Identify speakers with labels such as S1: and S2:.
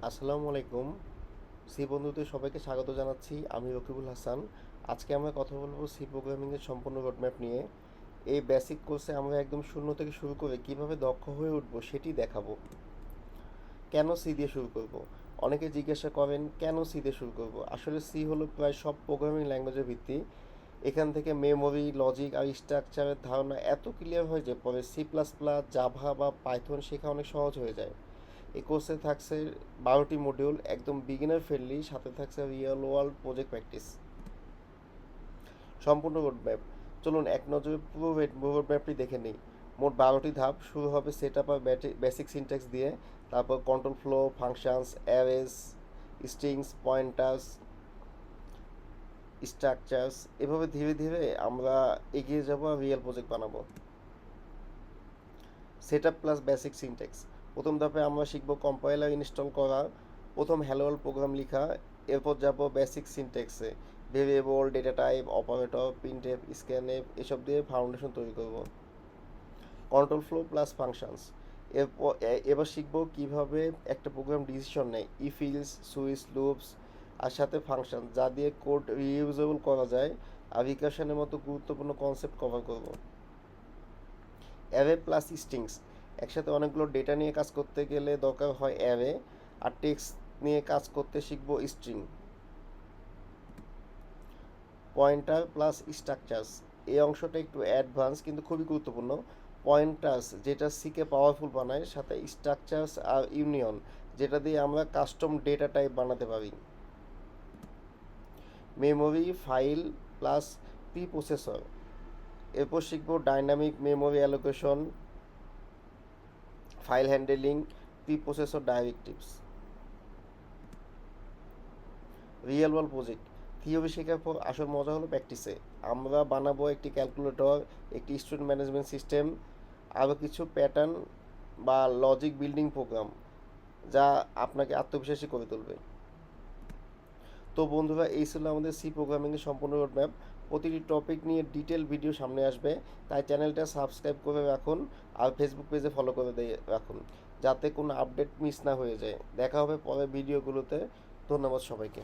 S1: আসসালামু আলাইকুম। সি বন্ধুদের সবাইকে স্বাগত জানাচ্ছি। আমি রকিবুল হাসান। আজকে আমরা কথা বলবো সি প্রোগ্রামিংয়ের সম্পূর্ণ রোডম্যাপ নিয়ে। এই বেসিক কোর্সে আমরা একদম শূন্য থেকে শুরু করে কিভাবে দক্ষ হয়ে উঠবো সেটি দেখাবো। কেন সি দিয়ে শুরু করব? অনেকে জিজ্ঞাসা করেন কেন সি দিয়ে শুরু করব। আসলে সি হলো প্রায় সব প্রোগ্রামিং ল্যাঙ্গুয়েজের ভিত্তি। এখান থেকে মেমোরি, লজিক আর স্ট্রাকচারের ধারণা এত ক্লিয়ার হয় যে পরে সি প্লাস প্লাস, জাভা বা পাইথন শেখা অনেক সহজ হয়ে যায়। এই কোর্সে থাকছে 12টি মডিউল, একদম বিগিনার ফ্রেন্ডলি, সাথে থাকছে রিয়েল ওয়ার্ল্ড প্রজেক্ট প্র্যাকটিস। সম্পূর্ণ রোডম্যাপ, চলুন এক নজরে পুরো রোডম্যাপটি দেখে নিই। মোট 12টি ধাপ। শুরু হবে সেট আপ আর বেসিক সিনট্যাক্স দিয়ে, তারপর control flow, functions, arrays, strings, pointers, structures. এভাবে ধীরে ধীরে আমরা এগিয়ে যাব আর রিয়েল প্রজেক্ট বানাবো। Set up plus basic syntax. প্রথম ধাপে আমরা শিখব কম্পাইলার ইনস্টল করা, প্রথম হ্যালো ওয়ার্ল্ড প্রোগ্রাম লেখা, এরপর যাব বেসিক সিনট্যাক্সে, variable, data type, operator, printf, scanf এসব দিয়ে ফাউন্ডেশন তৈরি করব। Control flow plus functions. এবার শিখব কিভাবে একটা প্রোগ্রাম ডিসিশন নেয়, ইফিলস, সুইচ, লুপস আর সাথে ফাংশন, যা দিয়ে কোড রিইউজেবল করা যায়। আর রিকার্শনের মতো গুরুত্বপূর্ণ কনসেপ্ট কভার করব। Array plus strings. একসাথে অনেকগুলো ডেটা নিয়ে কাজ করতে গেলে দরকার হয় অ্যারে, আর টেক্সট নিয়ে কাজ করতে শিখবো স্ট্রিং। Pointer plus structures. এই অংশটা একটু অ্যাডভান্স কিন্তু খুবই গুরুত্বপূর্ণ। পয়েন্টার্স যেটা সিকে পাওয়ারফুল বানায়, সাথে স্ট্রাকচার্স আর ইউনিয়ন যেটা দিয়ে আমরা কাস্টম ডেটা টাইপ বানাতে পারি। Memory, file plus pre processor. এরপর শিখবো dynamic memory allocation, file handling, pre processor directives. Real world project. Theory শেখার পর আসল মজা হলো প্র্যাকটিসে। আমরা বানাবো একটি ক্যালকুলেটর, একটি স্টুডেন্ট ম্যানেজমেন্ট সিস্টেম, আরও কিছু প্যাটার্ন বা লজিক বিল্ডিং প্রোগ্রাম, যা আপনাকে আত্মবিশ্বাসী করে তুলবে। তো বন্ধুরা, এই ছিল আমাদের সি প্রোগ্রামিংয়ের সম্পূর্ণ রোডম্যাপ। প্রতিটি টপিক নিয়ে ডিটেল ভিডিও সামনে আসবে, তাই চ্যানেলটা সাবস্ক্রাইব করে রাখুন আর ফেসবুক পেজে ফলো করে দিয়ে রাখুন, যাতে কোনো আপডেট মিস না হয়ে যায়। দেখা হবে পরের ভিডিওগুলোতে। ধন্যবাদ সবাইকে।